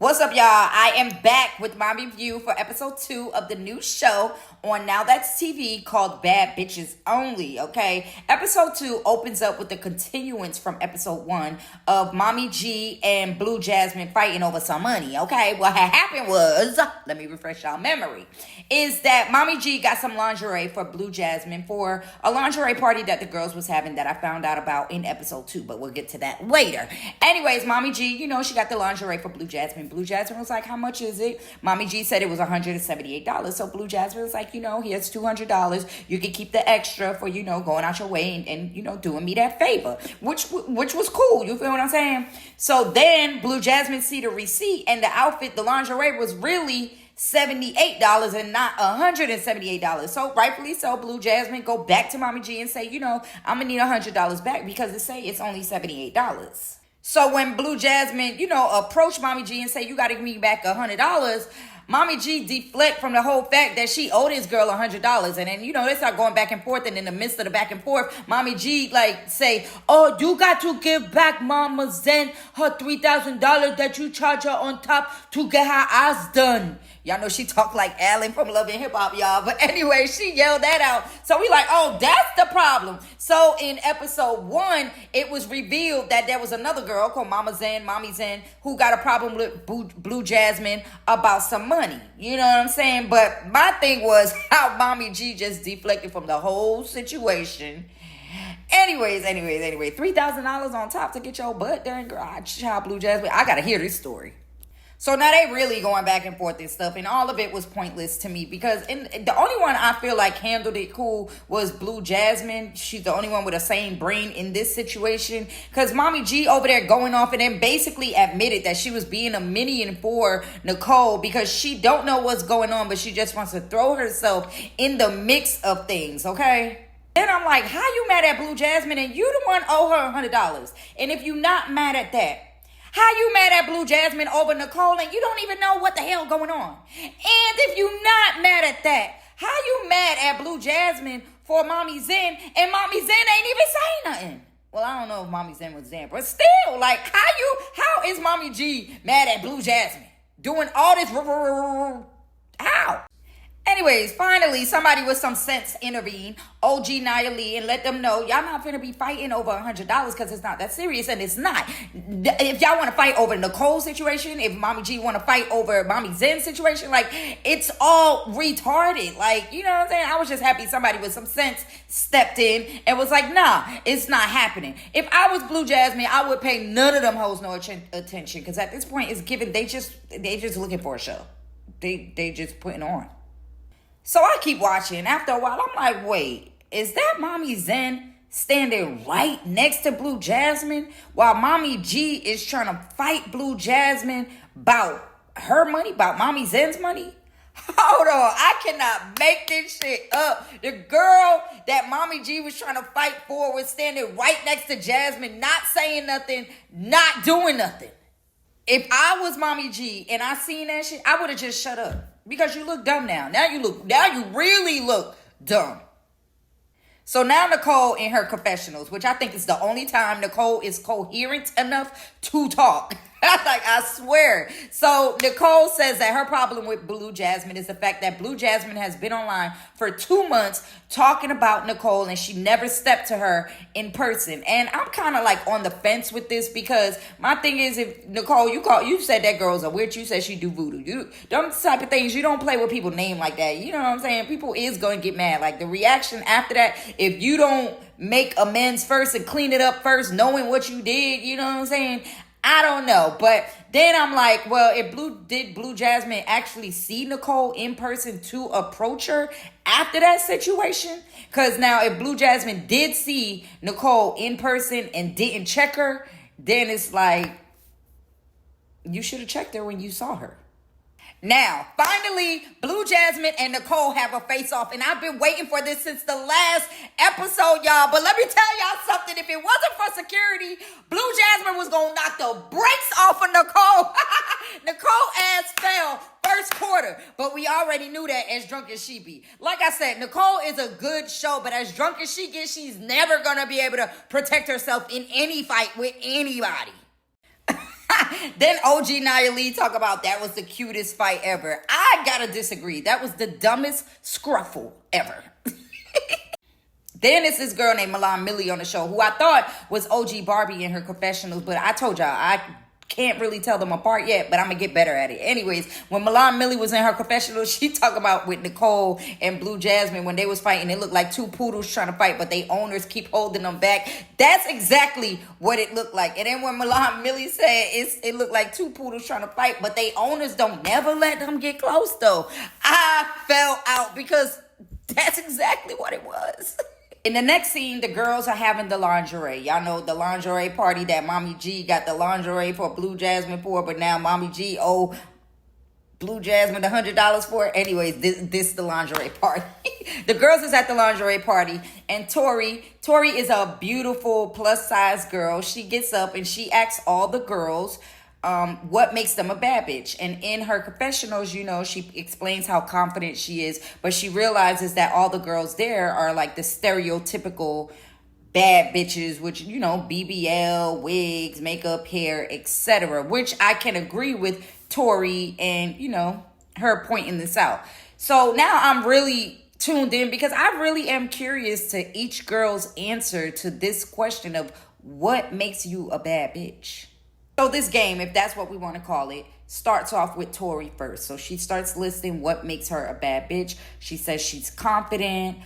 What's up, y'all? I am back with my review for episode 2 of the new show on Now That's TV called Bad Bitches Only, okay? Episode 2 opens up with the continuance from episode 1 of Mommy G and Blue Jasmine fighting over some money, okay? What had happened was, let me refresh y'all memory, is that Mommy G got some lingerie for Blue Jasmine for a lingerie party that the girls was having that I found out about in episode 2, but we'll get to that later. Anyways, Mommy G, she got the lingerie for Blue Jasmine. Blue Jasmine was like, how much is it? Mommy G said it was $178. So Blue Jasmine was like, here's $200. You can keep the extra for, going out your way and doing me that favor, which was cool. You feel what I'm saying? So then Blue Jasmine see the receipt and the outfit, the lingerie was really $78 and not $178. So rightfully so, Blue Jasmine go back to Mommy G and say, I'm gonna need $100 back because it's only $78. So when Blue Jasmine, approach Mommy G and say, you got to give me back $100, Mommy G deflect from the whole fact that she owed this girl $100. And then, they start going back and forth. And in the midst of the back and forth, Mommy G say, oh, you got to give back Mama Zen her $3,000 that you charge her on top to get her eyes done. Y'all know she talked like Alan from Love and Hip Hop, y'all. But anyway, she yelled that out. So we like, oh, that's the problem. So in episode 1, it was revealed that there was another girl called Mommy Zen, who got a problem with Blue Jasmine about some money. You know what I'm saying? But my thing was how Mommy G just deflected from the whole situation. Anyways, $3,000 on top to get your butt done, girl. Child, Blue Jasmine, I got to hear this story. So now they really going back and forth and stuff, and all of it was pointless to me because the only one I feel like handled it cool was Blue Jasmine. She's the only one with a sane brain in this situation because Mommy G over there going off and then basically admitted that she was being a minion for Nicole because she don't know what's going on, but she just wants to throw herself in the mix of things, okay? Then I'm like, how you mad at Blue Jasmine and you the one owe her $100? And if you not mad at that, how you mad at Blue Jasmine over Nicole and you don't even know what the hell going on? And if you not mad at that, how you mad at Blue Jasmine for Mommy Zen and Mommy Zen ain't even saying nothing? Well, I don't know if Mommy Zen was Zen, but still, like, how is Mommy G mad at Blue Jasmine? Doing all this, how? Anyways, finally, somebody with some sense intervened, OG Nia Lee, and let them know y'all not finna be fighting over $100 because it's not that serious, and it's not. If y'all want to fight over Nicole's situation, if Mommy G want to fight over Mommy Zen's situation, like, it's all retarded. Like, you know what I'm saying? I was just happy somebody with some sense stepped in and was like, nah, it's not happening. If I was Blue Jasmine, I would pay none of them hoes no attention because at this point, it's given they just looking for a show. They just putting on. So I keep watching. After a while, I'm like, wait, is that Mommy Zen standing right next to Blue Jasmine while Mommy G is trying to fight Blue Jasmine about her money, about Mommy Zen's money? Hold on, I cannot make this shit up. The girl that Mommy G was trying to fight for was standing right next to Jasmine, not saying nothing, not doing nothing. If I was Mommy G and I seen that shit, I would have just shut up. Because you look dumb now. Now you really look dumb. So now Nicole in her confessionals, which I think is the only time Nicole is coherent enough to talk. Like, I swear. So Nicole says that her problem with Blue Jasmine is the fact that Blue Jasmine has been online for 2 months talking about Nicole and she never stepped to her in person. And I'm kind of like on the fence with this because my thing is, if Nicole, you said that girl's a witch, you said she do voodoo. Them type of things, you don't play with people's name like that. You know what I'm saying? People is going to get mad. Like, the reaction after that, if you don't make amends first and clean it up first, knowing what you did, you know what I'm saying? I don't know. But then I'm like, well, if Blue Jasmine actually see Nicole in person to approach her after that situation? Because now if Blue Jasmine did see Nicole in person and didn't check her, then it's like, you should have checked her when you saw her. Now, finally, Blue Jasmine and Nicole have a face-off, and I've been waiting for this since the last episode, y'all. But let me tell y'all something. If it wasn't for security, Blue Jasmine was going to knock the brakes off of Nicole. Nicole ass fell first quarter, but we already knew that as drunk as she be. Like I said, Nicole is a good show, but as drunk as she gets, she's never going to be able to protect herself in any fight with anybody. Then OG Nia Lee talk about that was the cutest fight ever. I gotta disagree. That was the dumbest scruffle ever. Then it's this girl named Milan Millie on the show, who I thought was OG Barbie in her confessionals, but I told y'all, I can't really tell them apart yet, but I'm gonna get better at it. Anyways, when Milan Millie was in her confessional, she talked about with Nicole and Blue Jasmine when they was fighting, it looked like two poodles trying to fight, but they owners keep holding them back. That's exactly what it looked like. And then when Milan Millie said it looked like two poodles trying to fight, but they owners don't never let them get close though, I fell out because that's exactly what it was. In the next scene, the girls are having the lingerie. Y'all know the lingerie party that Mommy G got the lingerie for Blue Jasmine for, but now Mommy G owe Blue Jasmine $100 for it. Anyways, this the lingerie party. The girls is at the lingerie party, and Tori is a beautiful plus-size girl. She gets up and she asks all the girls what makes them a bad bitch. And in her confessionals, you know, she explains how confident she is, but she realizes that all the girls there are like the stereotypical bad bitches, which, you know, BBL, wigs, makeup, hair, etc., which I can agree with Tori and, you know, her pointing this out. So now I'm really tuned in because I really am curious to each girl's answer to this question of what makes you a bad bitch. So this game, if that's what we want to call it, starts off with Tori first. So she starts listing what makes her a bad bitch. She says she's confident.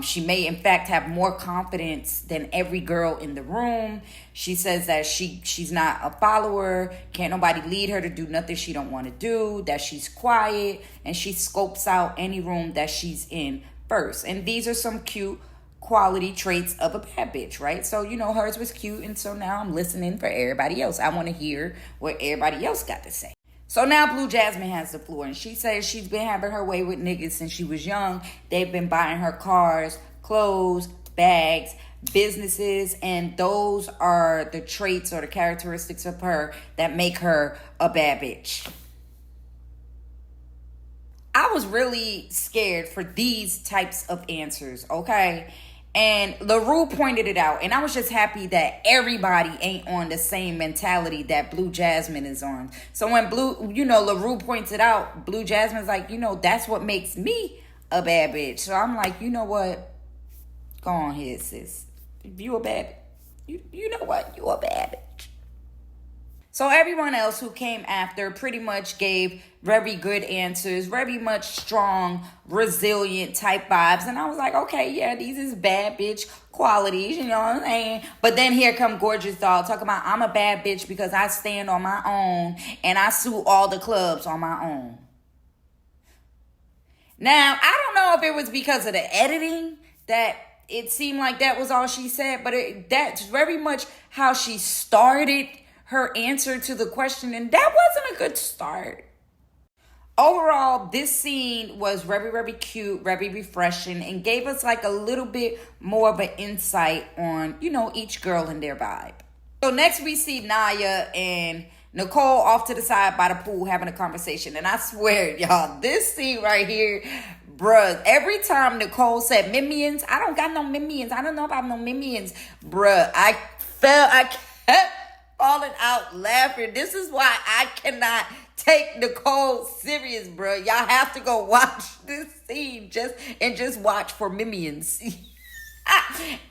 She may, in fact, have more confidence than every girl in the room. She says that she's not a follower. Can't nobody lead her to do nothing she don't want to do. That she's quiet. And she scopes out any room that she's in first. And these are some cute quality traits of a bad bitch, right? So, you know, hers was cute, and so now I'm listening for everybody else. I want to hear what everybody else got to say. So now Blue Jasmine has the floor, and she says she's been having her way with niggas since she was young. They've been buying her cars, clothes, bags, businesses, and those are the traits or the characteristics of her that make her a bad bitch. I was really scared for these types of answers, okay? And LaRue pointed it out, and I was just happy that everybody ain't on the same mentality that Blue Jasmine is on. So when LaRue points it out, Blue Jasmine's like, you know, that's what makes me a bad bitch. So I'm like, you know what? Go on here, sis. If you a bad, you know what? You a bad bitch. So everyone else who came after pretty much gave very good answers, very much strong, resilient type vibes. And I was like, okay, yeah, these is bad bitch qualities, you know what I'm saying? But then here come Gorgeous Doll talking about I'm a bad bitch because I stand on my own and I sue all the clubs on my own. Now, I don't know if it was because of the editing that it seemed like that was all she said, but that's very much how she started her answer to the question, and that wasn't a good start. Overall, this scene was very, very cute, very refreshing, and gave us like a little bit more of an insight on, you know, each girl and their vibe. So next we see Nia and Nicole off to the side by the pool having a conversation. And I swear, y'all, this scene right here, bruh, every time Nicole said minions, I don't got no minions. I don't know about no minions. Bruh, I kept falling out laughing. This is why I cannot take Nicole serious, bro. Y'all have to go watch this scene just watch for minions.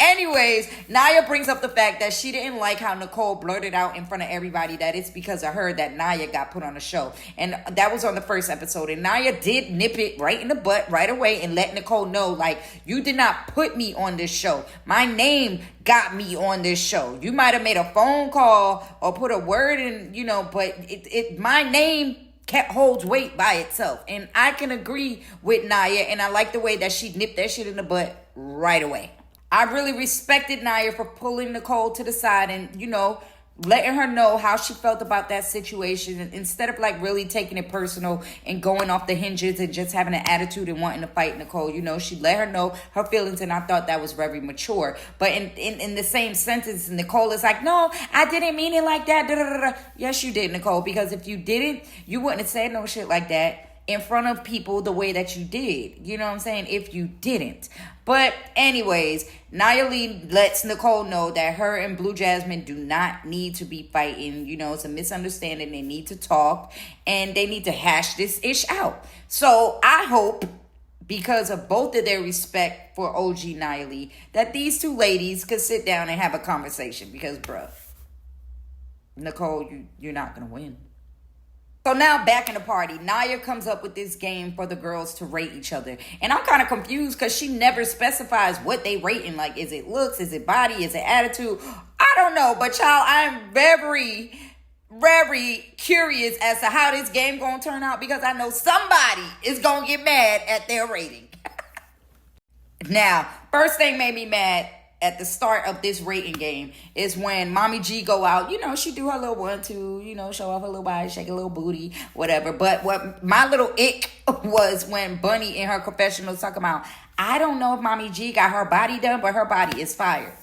Anyways, Nia brings up the fact that she didn't like how Nicole blurted out in front of everybody that it's because of her that Nia got put on the show. And that was on the first episode. And Nia did nip it right in the butt right away and let Nicole know, like, you did not put me on this show. My name got me on this show. You might have made a phone call or put a word in, you know, but my name holds weight by itself. And I can agree with Nia, and I like the way that she nipped that shit in the butt right away. I really respected Nia for pulling Nicole to the side and, you know, letting her know how she felt about that situation, instead of like really taking it personal and going off the hinges and just having an attitude and wanting to fight Nicole. You know, she let her know her feelings, and I thought that was very mature. But in the same sentence, Nicole is like, no, I didn't mean it like that. Da, da, da, da. Yes, you did, Nicole, because if you didn't, you wouldn't have said no shit like that. in front of people the way that you did. You know what I'm saying? If you didn't. But anyways, Nia Lee lets Nicole know that her and Blue Jasmine do not need to be fighting. You know, it's a misunderstanding. They need to talk and they need to hash this ish out. So I hope, because of both of their respect for OG Nia Lee, that these two ladies could sit down and have a conversation. Because, bruh, Nicole, you're not going to win. So now back in the party, Nia comes up with this game for the girls to rate each other. And I'm kind of confused because she never specifies what they rating. Like, is it looks? Is it body? Is it attitude? I don't know. But child, I'm very, very curious as to how this game going to turn out, because I know somebody is going to get mad at their rating. Now, first thing made me mad at the start of this rating game is when Mommy G go out. You know, she do her little 1-2, you know, show off her little body, shake a little booty, whatever. But what my little ick was when Bunny in her confessional was talking about, I don't know if Mommy G got her body done, but her body is fire.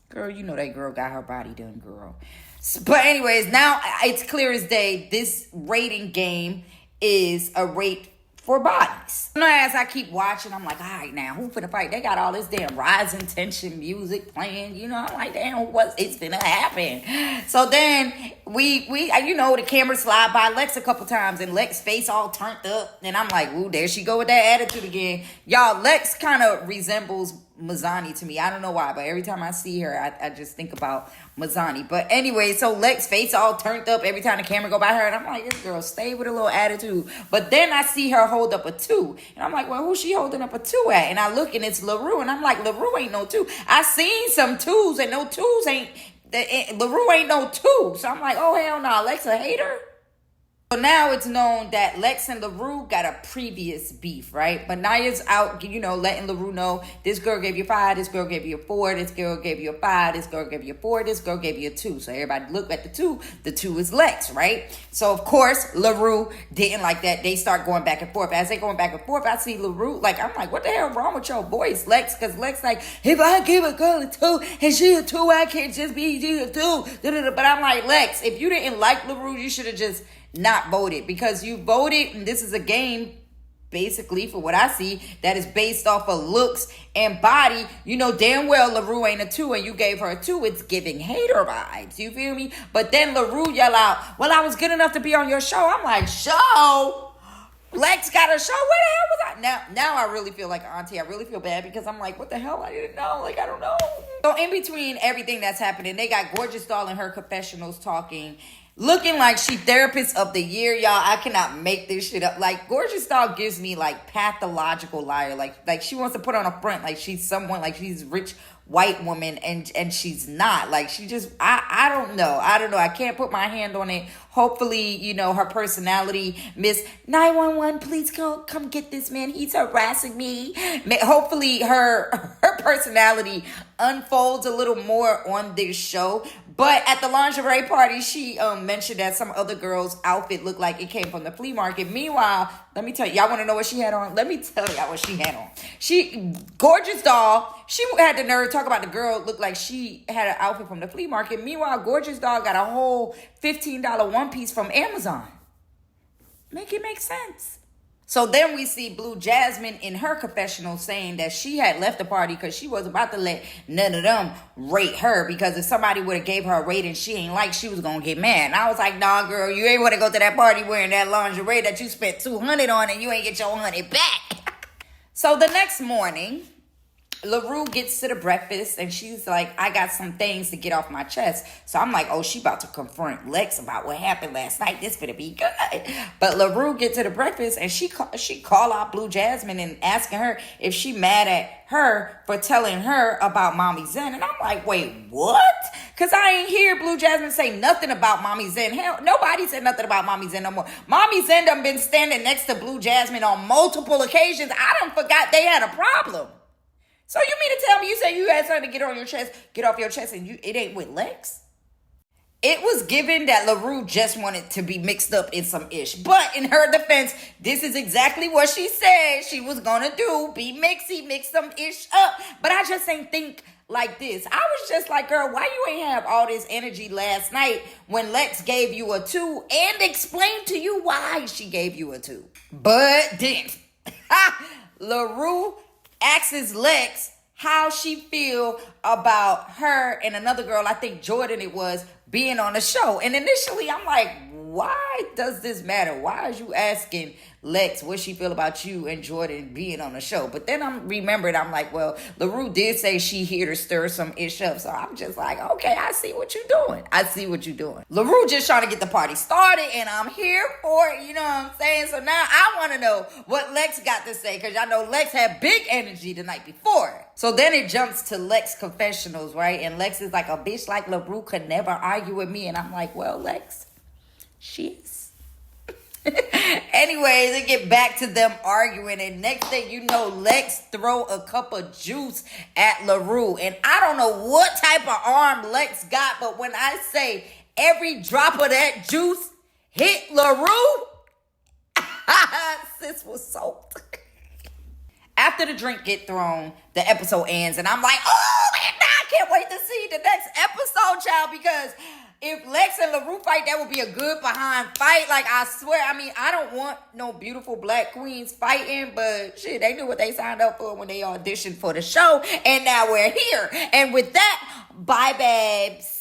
Girl, you know that girl got her body done, girl. But anyways, now it's clear as day, this rating game is a rate for bodies. You know, as I keep watching, I'm like, all right, now, who finna fight? They got all this damn rising tension music playing. You know, I'm like, damn, it's finna happen? So then we you know, the camera slide by Lex a couple times, and Lex face all turned up. And I'm like, ooh, there she go with that attitude again. Y'all, Lex kind of resembles Mazzani to me. I don't know why, but every time I see her, I just think about Mazzani. But anyway, so Lex face all turned up every time the camera go by her, and I'm like, this girl stay with a little attitude. But then I see her hold up a 2, and I'm like, well, who's she holding up a 2 at? And I look, and it's LaRue, and I'm like, LaRue ain't no 2. I seen some 2s, and no 2s ain't, LaRue ain't no 2. So I'm like, oh hell no, Lex a hater. So now it's known that Lex and LaRue got a previous beef, right? But Nia's out, you know, letting LaRue know, this girl gave you 5, this girl gave you a 4, this girl gave you a 5, this girl gave you a 4, this girl gave you a 2. So everybody look at the 2. The 2 is Lex, right? So, of course, LaRue didn't like that. They start going back and forth. As they going back and forth, I see LaRue, like, I'm like, what the hell wrong with your voice, Lex? Because Lex like, if I give a girl a 2 and she a 2, I can't just be a 2. But I'm like, Lex, if you didn't like LaRue, you should have just not voted, because you voted, and this is a game basically, for what I see, that is based off of looks and body. You know damn well LaRue ain't a 2 and you gave her a 2. It's giving hater vibes, you feel me? But then LaRue yell out, well, I was good enough to be on your show. I'm like, show? Lex got a show? Where the hell was I? Now I really feel like auntie. I really feel bad, because I'm like, what the hell? I didn't know. Like, I don't know. So in between everything that's happening, they got Gorgeous Doll in her confessionals talking, looking like she therapist of the year, y'all. I cannot make this shit up. Like, Gorgeous Doll gives me like pathological liar. Like she wants to put on a front like she's someone, like she's rich white woman, and she's not. Like, she just, I don't know. I can't put my hand on it. Hopefully, you know, her personality, Miss 911, please come get this man. He's harassing me. Hopefully her personality unfolds a little more on this show. But at the lingerie party, she mentioned that some other girl's outfit looked like it came from the flea market. Meanwhile, let me tell you, y'all want to know what she had on? Let me tell y'all what she had on. Gorgeous Doll, she had the nerve to talk about the girl looked like she had an outfit from the flea market. Meanwhile, Gorgeous Doll got a whole $15 one piece from Amazon. Make it make sense. So then we see Blue Jasmine in her confessional saying that she had left the party because she was about to let none of them rate her, because if somebody would have gave her a rating she ain't like, she was going to get mad. And I was like, nah, girl, you ain't want to go to that party wearing that lingerie that you spent $200 on and you ain't get your $100 back. So the next morning, LaRue gets to the breakfast and she's like, I got some things to get off my chest. So I'm like, oh, she about to confront Lex about what happened last night. This finna be good. But LaRue gets to the breakfast and she call out Blue Jasmine and asking her if she mad at her for telling her about Mommy Zen. And I'm like, wait, what? Because I ain't hear Blue Jasmine say nothing about Mommy Zen. Hell, nobody said nothing about Mommy Zen no more. Mommy Zen done been standing next to Blue Jasmine on multiple occasions. I done forgot they had a problem. So you mean to tell me you say you had something to get off your chest, and it ain't with Lex? It was given that LaRue just wanted to be mixed up in some ish. But in her defense, this is exactly what she said she was going to do. Be mix some ish up. But I just ain't think like this. I was just like, girl, why you ain't have all this energy last night when Lex gave you a 2 and explained to you why she gave you a 2? But then LaRue asks Lex how she feel about her and another girl, I think Jordan it was, being on the show. And initially I'm like, why does this matter? Why are you asking Lex what she feel about you and Jordan being on the show? But then I'm like, well, LaRue did say she here to stir some ish up. So I'm just like, okay, I see what you're doing. LaRue just trying to get the party started and I'm here for it. You know what I'm saying? So now I want to know what Lex got to say, because y'all know Lex had big energy the night before. So then it jumps to Lex confessionals, right? And Lex is like, a bitch like LaRue could never argue with me. And I'm like, well, Lex, she is. Anyways, they get back to them arguing, and next thing you know, Lex throw a cup of juice at LaRue. And I don't know what type of arm Lex got, but when I say every drop of that juice hit LaRue, sis was soaked. After the drink get thrown, the episode ends, and I'm like, oh, man, I can't wait to see the next episode, child, because if Lex and LaRue fight, that would be a good behind fight. Like, I swear, I mean, I don't want no beautiful black queens fighting, but shit, they knew what they signed up for when they auditioned for the show, and now we're here. And with that, bye, babes.